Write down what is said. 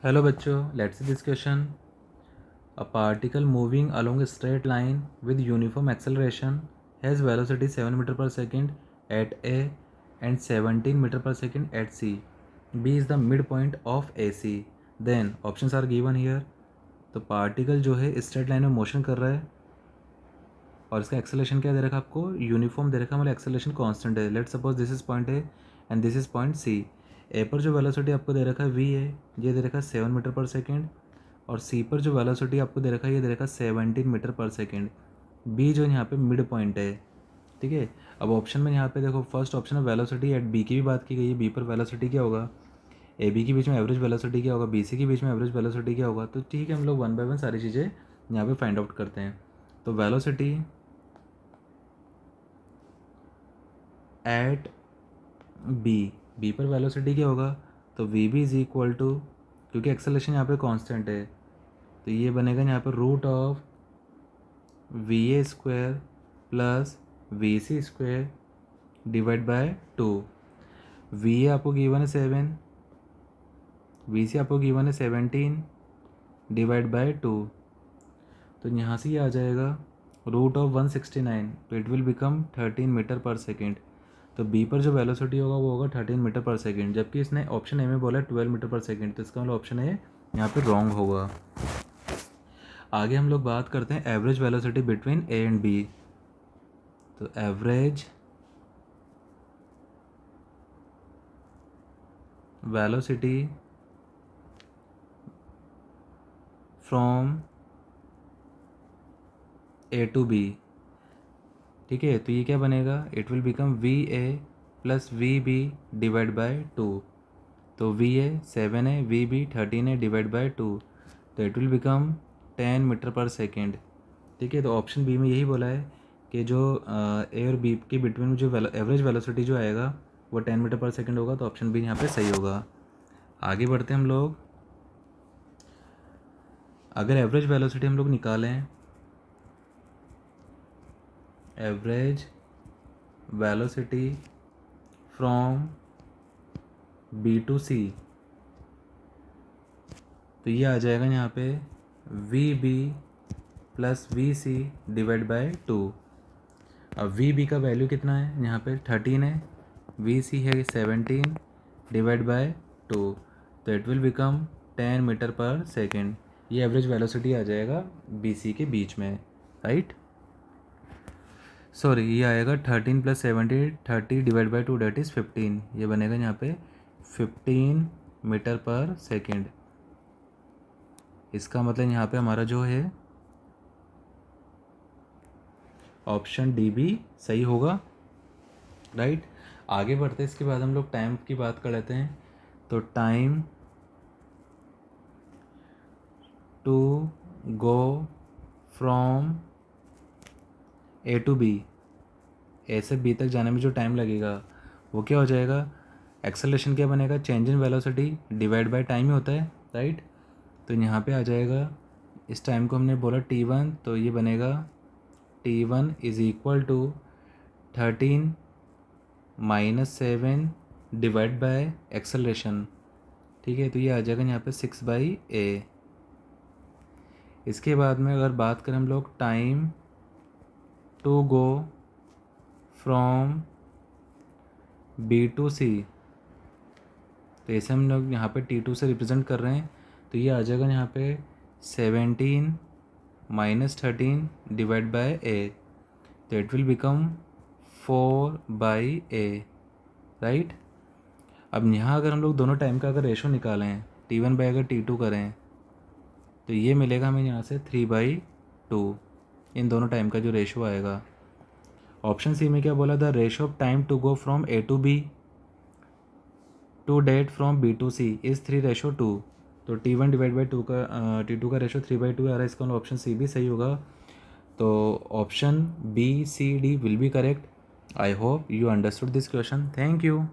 Hello बच्चों, let's see this question. A particle moving along a straight line with uniform acceleration has velocity 7 meter per second at A and 17 meter per second at C. B is the midpoint of AC. Then options are given here. तो particle जो है straight line में motion कर रहा है और इसका acceleration क्या दे रखा है आपको? यूनिफॉर्म दे रखा है, मतलब एक्सेलरेशन कांस्टेंट है. Let suppose this is point A and this is point C. A पर जो वेलोसिटी आपको दे रखा है वी है, ये दे रखा है 7 मीटर पर सेकेंड. और सी पर जो वेलोसिटी आपको दे रखा है ये दे रखा है 17 मीटर पर सेकेंड. बी जो यहाँ पे मिड पॉइंट है. ठीक है. अब ऑप्शन में यहाँ पे देखो, फर्स्ट ऑप्शन है वेलोसिटी एट बी की भी बात की गई है. बी पर वेलोसिटी क्या होगा? ए बी के बीच में एवरेज वेलोसिटी क्या होगा? बी सी के बीच में एवरेज वेलोसिटी क्या होगा? तो ठीक है, हम लोग वन बाय वन सारी चीज़ें यहाँ पे फाइंड आउट करते हैं. तो वेलोसिटी एट बी पर वेलोसिटी क्या होगा? तो V B is equal to, क्योंकि एक्सेलरेशन यहाँ पे कांस्टेंट है, तो ये बनेगा यहाँ पर root of V A square plus V C square divide by 2. V A आपको गिवन है 7, वी सी आपको गिवन है 17 डिवाइड बाय 2. तो यहाँ से ये आ जाएगा रूट ऑफ 169, तो इट विल बिकम 13 मीटर पर सेकेंड. तो बी पर जो वेलोसिटी होगा वो होगा 13 मीटर पर सेकेंड, जबकि इसने ऑप्शन ए में बोला है 12 मीटर पर सेकेंड. तो इसका मतलब ऑप्शन ए यहाँ पे रॉन्ग होगा. आगे हम लोग बात करते हैं average velocity between A and B. तो average velocity from A to B. ठीक है, तो ये क्या बनेगा? It will become V A plus V B divide by 2. तो वी ए 7 है, वी बी 13 है, डिवाइड बाय 2. तो इट विल बिकम 10 मीटर पर सेकेंड. ठीक है, तो ऑप्शन बी में यही बोला है कि जो ए और बी के बिटवीन जो एवरेज वेलोसिटी जो आएगा वो 10 मीटर पर सेकेंड होगा. तो ऑप्शन बी यहाँ पे सही होगा. आगे बढ़ते हैं हम लोग. अगर एवरेज वेलोसिटी हम लोग निकालें, average velocity from B to C, तो ये आ जाएगा यहाँ पे V B plus V C divide by 2. अब वी बी का वैल्यू कितना है? यहाँ पे 13 है, वी सी है 17 डिवाइड बाय 2. तो इट विल बिकम 10 मीटर पर सेकेंड. ये एवरेज वेलोसिटी आ जाएगा बी सी के बीच में, राइट. सॉरी, ये आएगा 13 plus 17, 30 divide by 2 that is 15. ये बनेगा यहाँ पे 15 मीटर पर सेकेंड. इसका मतलब यहाँ पे हमारा जो है ऑप्शन डी भी सही होगा, राइट. आगे बढ़ते हैं. इसके बाद हम लोग टाइम की बात कर लेते हैं. तो time to go from A to B, A से बी तक जाने में जो टाइम लगेगा वो क्या हो जाएगा? एक्सेलरेशन क्या बनेगा? Change in velocity divide by time ही होता है, राइट. तो यहाँ पे आ जाएगा, इस टाइम को हमने बोला t1, तो ये बनेगा t1 is equal to 13 minus 7 divide by acceleration. ठीक है, तो ये आ जाएगा यहाँ पे 6/a. इसके बाद में अगर बात करें हम लोग time to go from B to C, तो ऐसे हम लोग यहाँ पे t2 से रिप्रेजेंट कर रहे हैं. तो ये आ जाएगा यहाँ पे 17 माइनस 13 डिवाइड बाय a. तो it will become 4/a, right. अब यहाँ अगर हम लोग दोनों टाइम का अगर रेशो निकालें, t1 बाई अगर t2 करें, तो ये मिलेगा हमें यहाँ से 3/2. इन दोनों टाइम का जो रेशो आएगा. ऑप्शन सी में क्या बोला? The ratio of time to go from A to B to that from B to C is 3/2. तो t1 डिवाइड बाई 2 का t2 का रेशो 3/2 आ रहा है. इसका ऑप्शन सी भी सही होगा. तो option B C D will be correct. I hope you understood this question. Thank you.